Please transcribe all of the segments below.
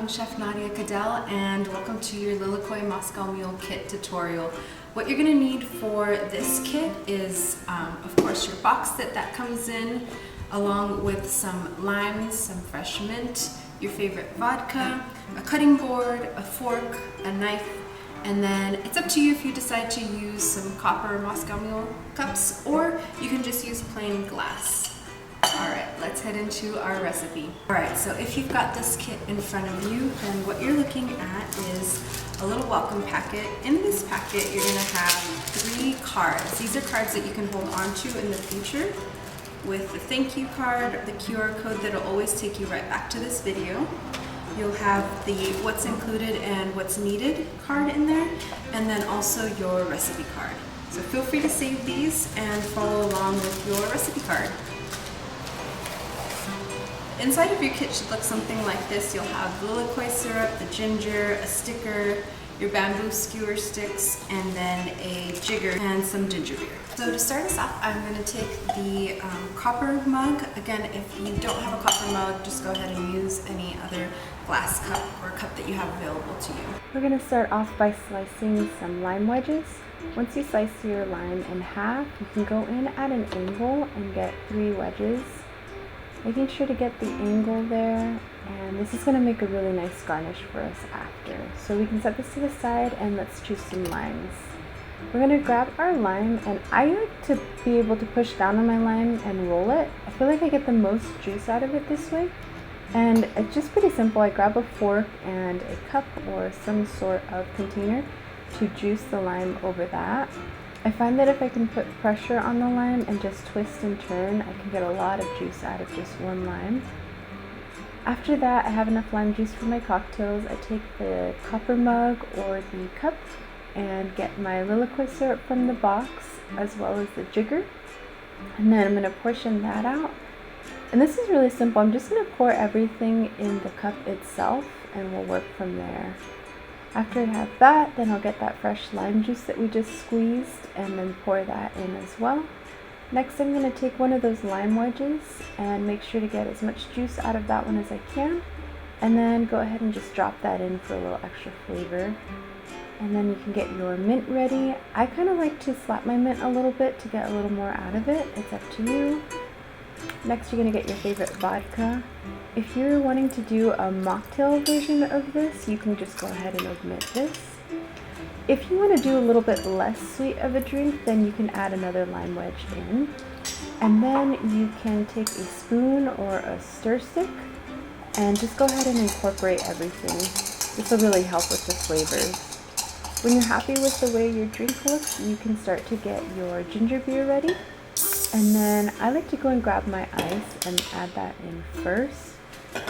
I'm Chef Nadia Cadell and welcome to your Lilikoi Moscow Mule kit tutorial. What you're going to need for this kit is, of course, your box that comes in, along with some limes, some fresh mint, your favorite vodka, a cutting board, a fork, a knife, and then it's up to you if you decide to use some copper Moscow Mule cups, or you can just use plain glass. Alright, let's head into our recipe. Alright, so if you've got this kit in front of you, then what you're looking at is a little welcome packet. In this packet, you're going to have 3 cards. These are cards that you can hold on to in the future with the thank you card, the QR code that'll always take you right back to this video. You'll have the what's included and what's needed card in there, and then also your recipe card. So feel free to save these and follow along with your recipe card. Inside of your kit should look something like this. You'll have the Lilikoi syrup, the ginger, a sticker, your bamboo skewer sticks, and then a jigger and some ginger beer. So to start us off, I'm going to take the copper mug. Again, if you don't have a copper mug, just go ahead and use any other glass cup or cup that you have available to you. We're going to start off by slicing some lime wedges. Once you slice your lime in half, you can go in at an angle and get 3 wedges. Making sure to get the angle there, and this is going to make a really nice garnish for us after. So we can set this to the side and let's choose some limes. We're going to grab our lime, and I like to be able to push down on my lime and roll it. I feel like I get the most juice out of it this way. And it's just pretty simple. I grab a fork and a cup or some sort of container to juice the lime over that. I find that if I can put pressure on the lime and just twist and turn, I can get a lot of juice out of just one lime. After that, I have enough lime juice for my cocktails. I take the copper mug or the cup and get my Lilikoi syrup from the box, as well as the jigger. And then I'm going to portion that out. And this is really simple. I'm just going to pour everything in the cup itself, and we'll work from there. After I have that, then I'll get that fresh lime juice that we just squeezed and then pour that in as well. Next, I'm going to take one of those lime wedges and make sure to get as much juice out of that one as I can. And then go ahead and just drop that in for a little extra flavor. And then you can get your mint ready. I kind of like to slap my mint a little bit to get a little more out of it. It's up to you. Next, you're going to get your favorite vodka. If you're wanting to do a mocktail version of this, you can just go ahead and omit this. If you want to do a little bit less sweet of a drink, then you can add another lime wedge in. And then you can take a spoon or a stir stick and just go ahead and incorporate everything. This will really help with the flavors. When you're happy with the way your drink looks, you can start to get your ginger beer ready. And then I like to go and grab my ice and add that in first.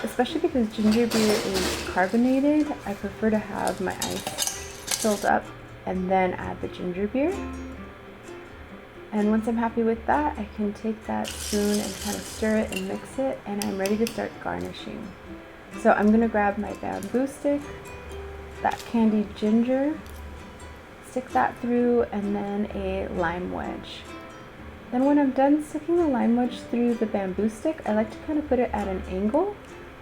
Especially because ginger beer is carbonated, I prefer to have my ice filled up and then add the ginger beer. And once I'm happy with that, I can take that spoon and kind of stir it and mix it, and I'm ready to start garnishing. So I'm going to grab my bamboo stick, that candied ginger, stick that through, and then a lime wedge. Then when I'm done sticking the lime wedge through the bamboo stick, I like to kind of put it at an angle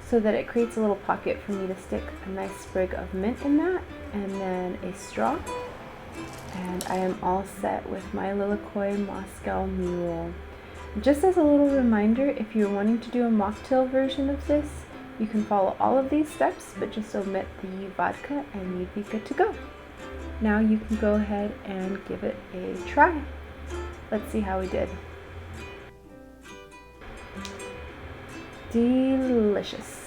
so that it creates a little pocket for me to stick a nice sprig of mint in that, and then a straw. And I am all set with my Lilikoi Moscow Mule. Just as a little reminder, if you're wanting to do a mocktail version of this, you can follow all of these steps, but just omit the vodka and you'd be good to go. Now you can go ahead and give it a try. Let's see how we did. Delicious.